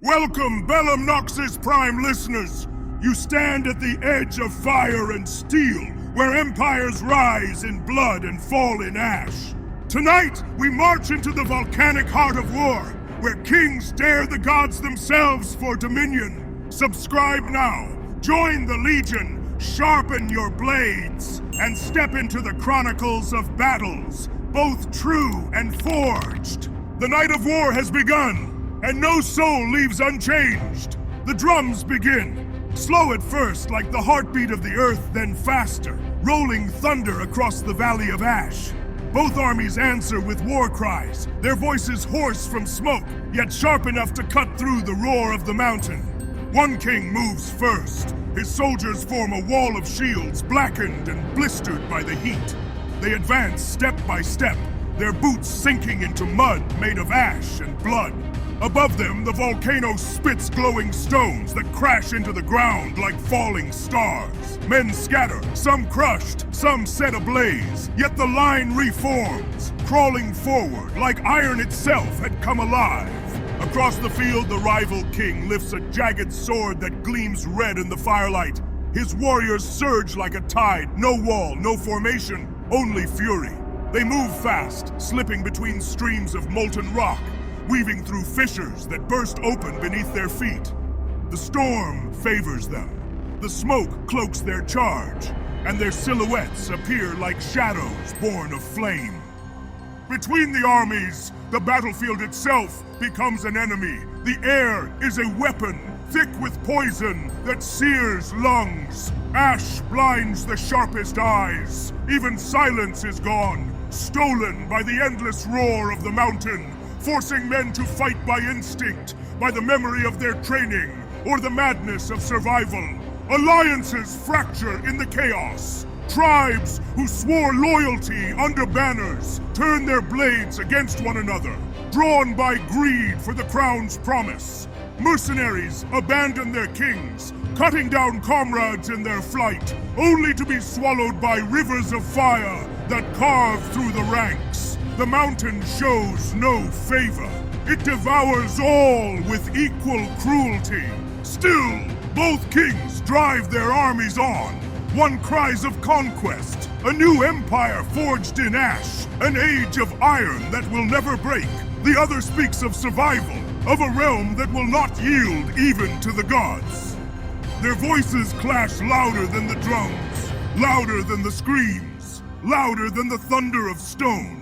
Welcome, Bellumnoxis Prime listeners! You stand at the edge of fire and steel, where empires rise in blood and fall in ash. Tonight, we march into the volcanic heart of war, where kings dare the gods themselves for dominion. Subscribe now, join the Legion, sharpen your blades, and step into the Chronicles of battles, both true and forged. The night of war has begun, and no soul leaves unchanged. The drums begin, slow at first like the heartbeat of the earth, then faster, rolling thunder across the Valley of Ash. Both armies answer with war cries, their voices hoarse from smoke, yet sharp enough to cut through the roar of the mountain. One king moves first. His soldiers form a wall of shields, blackened and blistered by the heat. They advance step by step, their boots sinking into mud made of ash and blood. Above them, the volcano spits glowing stones that crash into the ground like falling stars. Men scatter, some crushed, some set ablaze, yet the line reforms, crawling forward like iron itself had come alive. Across the field, the rival king lifts a jagged sword that gleams red in the firelight. His warriors surge like a tide, no wall, no formation, only fury. They move fast, slipping between streams of molten rock, weaving through fissures that burst open beneath their feet. The storm favors them. The smoke cloaks their charge, and their silhouettes appear like shadows born of flame. Between the armies, the battlefield itself becomes an enemy. The air is a weapon, thick with poison that sears lungs. Ash blinds the sharpest eyes. Even silence is gone, stolen by the endless roar of the mountain, forcing men to fight by instinct, by the memory of their training, or the madness of survival. Alliances fracture in the chaos. Tribes who swore loyalty under banners turn their blades against one another, drawn by greed for the crown's promise. Mercenaries abandon their kings, cutting down comrades in their flight, only to be swallowed by rivers of fire that carve through the ranks. The mountain shows no favor. It devours all with equal cruelty. Still, both kings drive their armies on. One cries of conquest, a new empire forged in ash, an age of iron that will never break. The other speaks of survival, of a realm that will not yield even to the gods. Their voices clash louder than the drums, louder than the screams, louder than the thunder of stone.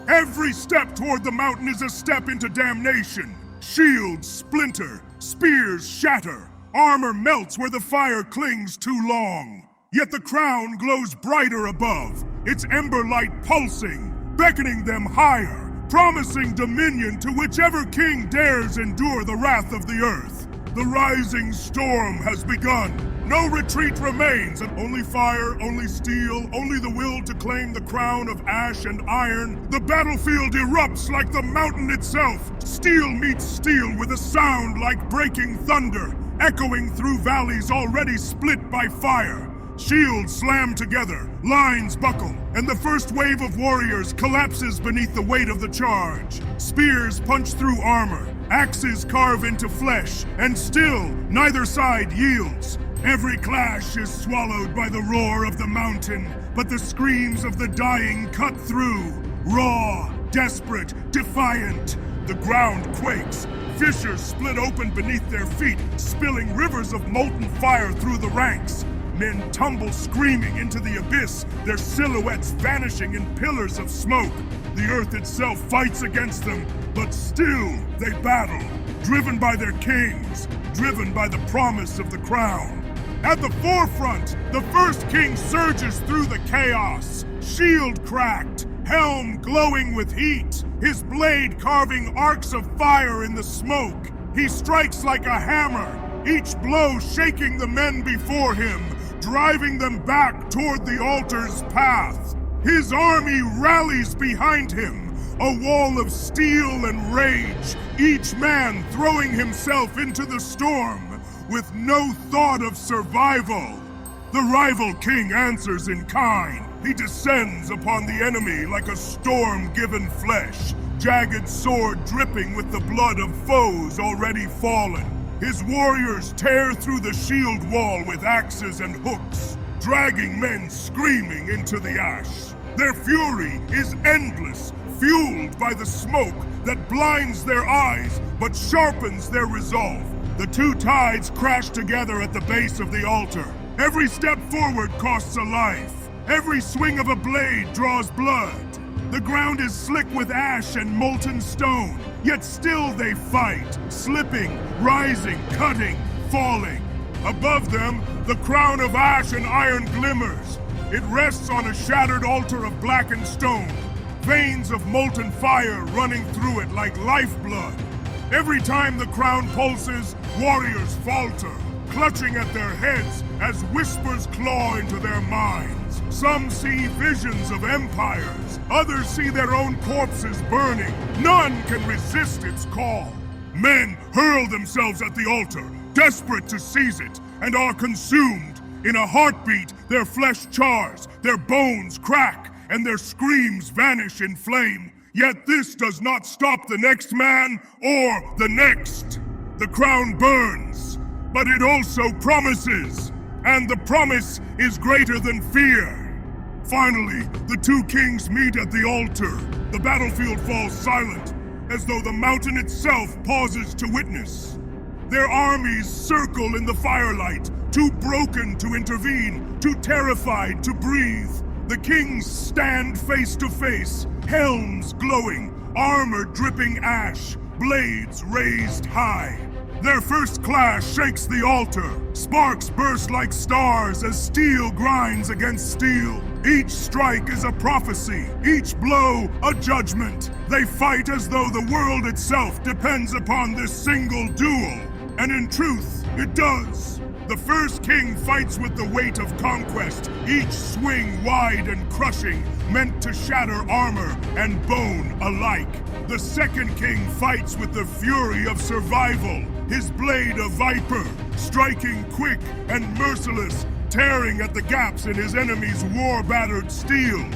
Every step toward the mountain is a step into damnation. Shields splinter, spears shatter, armor melts where the fire clings too long. Yet the crown glows brighter above, its ember light pulsing, beckoning them higher, promising dominion to whichever king dares endure the wrath of the earth. The rising storm has begun. No retreat remains, and only fire, only steel, only the will to claim the crown of ash and iron. The battlefield erupts like the mountain itself. Steel meets steel with a sound like breaking thunder, echoing through valleys already split by fire. Shields slam together, lines buckle, and the first wave of warriors collapses beneath the weight of the charge. Spears punch through armor, axes carve into flesh, and still neither side yields. Every clash is swallowed by the roar of the mountain, but the screams of the dying cut through. Raw, desperate, defiant. The ground quakes. Fissures split open beneath their feet, spilling rivers of molten fire through the ranks. Men tumble screaming into the abyss, their silhouettes vanishing in pillars of smoke. The earth itself fights against them, but still they battle, driven by their kings, driven by the promise of the crown. At the forefront, the first king surges through the chaos, shield cracked, helm glowing with heat, his blade carving arcs of fire in the smoke. He strikes like a hammer, each blow shaking the men before him, driving them back toward the altar's path. His army rallies behind him, a wall of steel and rage, each man throwing himself into the storm with no thought of survival. The rival king answers in kind. He descends upon the enemy like a storm-given flesh, jagged sword dripping with the blood of foes already fallen. His warriors tear through the shield wall with axes and hooks, dragging men screaming into the ash. Their fury is endless, fueled by the smoke that blinds their eyes but sharpens their resolve. The two tides crash together at the base of the altar. Every step forward costs a life. Every swing of a blade draws blood. The ground is slick with ash and molten stone, yet still they fight, slipping, rising, cutting, falling. Above them, the crown of ash and iron glimmers. It rests on a shattered altar of blackened stone, veins of molten fire running through it like lifeblood. Every time the crown pulses, warriors falter, clutching at their heads as whispers claw into their minds. Some see visions of empires, others see their own corpses burning. None can resist its call. Men hurl themselves at the altar, desperate to seize it, and are consumed. In a heartbeat, their flesh chars, their bones crack, and their screams vanish in flame. Yet this does not stop the next man or the next. The crown burns, but it also promises, and the promise is greater than fear. Finally, the two kings meet at the altar. The battlefield falls silent, as though the mountain itself pauses to witness. Their armies circle in the firelight, too broken to intervene, too terrified to breathe. The kings stand face to face, helms glowing, armor dripping ash, blades raised high. Their first clash shakes the altar. Sparks burst like stars as steel grinds against steel. Each strike is a prophecy, each blow a judgment. They fight as though the world itself depends upon this single duel. And in truth, it does. The first king fights with the weight of conquest, each swing wide and crushing, meant to shatter armor and bone alike. The second king fights with the fury of survival, his blade a viper, striking quick and merciless, tearing at the gaps in his enemy's war-battered steel.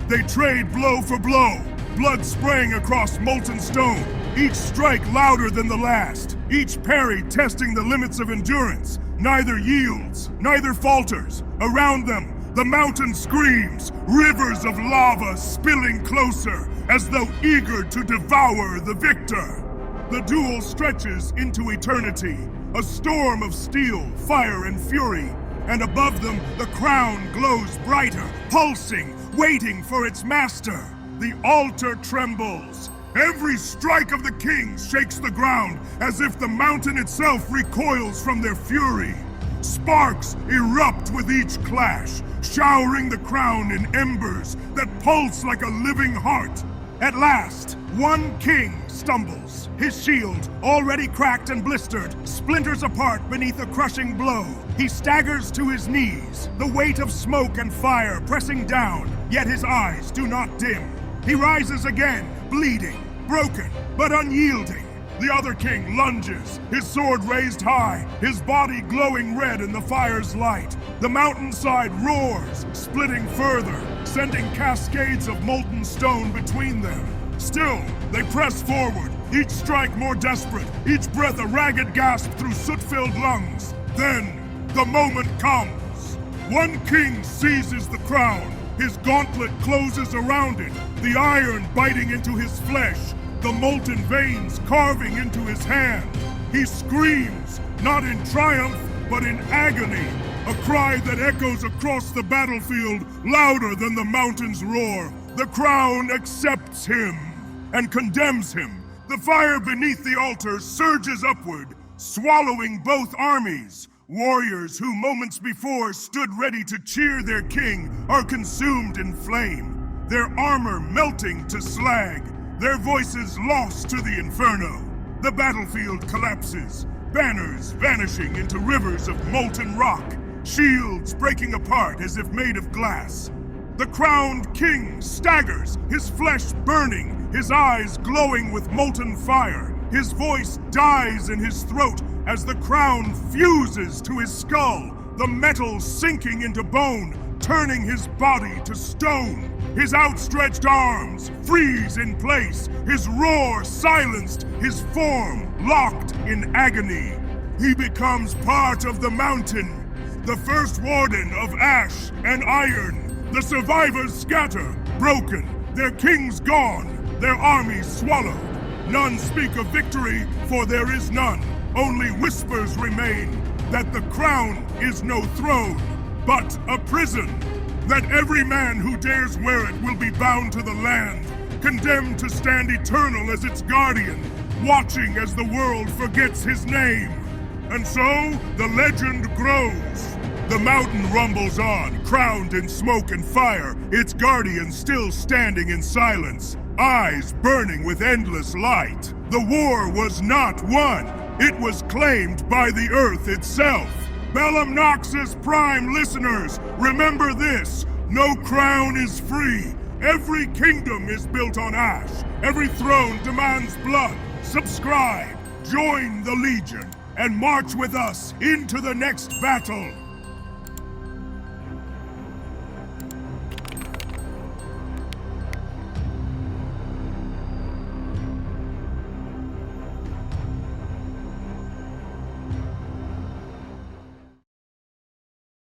They trade blow for blow, blood spraying across molten stone, each strike louder than the last, each parry testing the limits of endurance. Neither yields, neither falters. Around them, the mountain screams, rivers of lava spilling closer, as though eager to devour the victor. The duel stretches into eternity, a storm of steel, fire, and fury. And above them, the crown glows brighter, pulsing, waiting for its master. The altar trembles. Every strike of the kings shakes the ground, as if the mountain itself recoils from their fury. Sparks erupt with each clash, showering the crown in embers that pulse like a living heart. At last, one king stumbles. His shield, already cracked and blistered, splinters apart beneath a crushing blow. He staggers to his knees, the weight of smoke and fire pressing down, yet his eyes do not dim. He rises again, bleeding, broken, but unyielding. The other king lunges, his sword raised high, his body glowing red in the fire's light. The mountainside roars, splitting further, sending cascades of molten stone between them. Still, they press forward, each strike more desperate, each breath a ragged gasp through soot-filled lungs. Then, the moment comes. One king seizes the crown. His gauntlet closes around it, the iron biting into his flesh, the molten veins carving into his hand. He screams, not in triumph, but in agony, a cry that echoes across the battlefield louder than the mountain's roar. The crown accepts him and condemns him. The fire beneath the altar surges upward, swallowing both armies. Warriors who moments before stood ready to cheer their king are consumed in flame, their armor melting to slag, their voices lost to the inferno. The battlefield collapses, banners vanishing into rivers of molten rock, shields breaking apart as if made of glass. The crowned king staggers, his flesh burning, his eyes glowing with molten fire. His voice dies in his throat as the crown fuses to his skull, the metal sinking into bone, turning his body to stone. His outstretched arms freeze in place, his roar silenced, his form locked in agony. He becomes part of the mountain, the first warden of ash and iron. The survivors scatter, broken, their kings gone, their armies swallowed. None speak of victory, for there is none. Only whispers remain that the crown is no throne, but a prison. That every man who dares wear it will be bound to the land, condemned to stand eternal as its guardian, watching as the world forgets his name. And so, the legend grows. The mountain rumbles on, crowned in smoke and fire, its guardian still standing in silence, eyes burning with endless light. The war was not won. It was claimed by the Earth itself. Bellumnoxis Prime listeners, remember this. No crown is free. Every kingdom is built on ash. Every throne demands blood. Subscribe, join the Legion, and march with us into the next battle.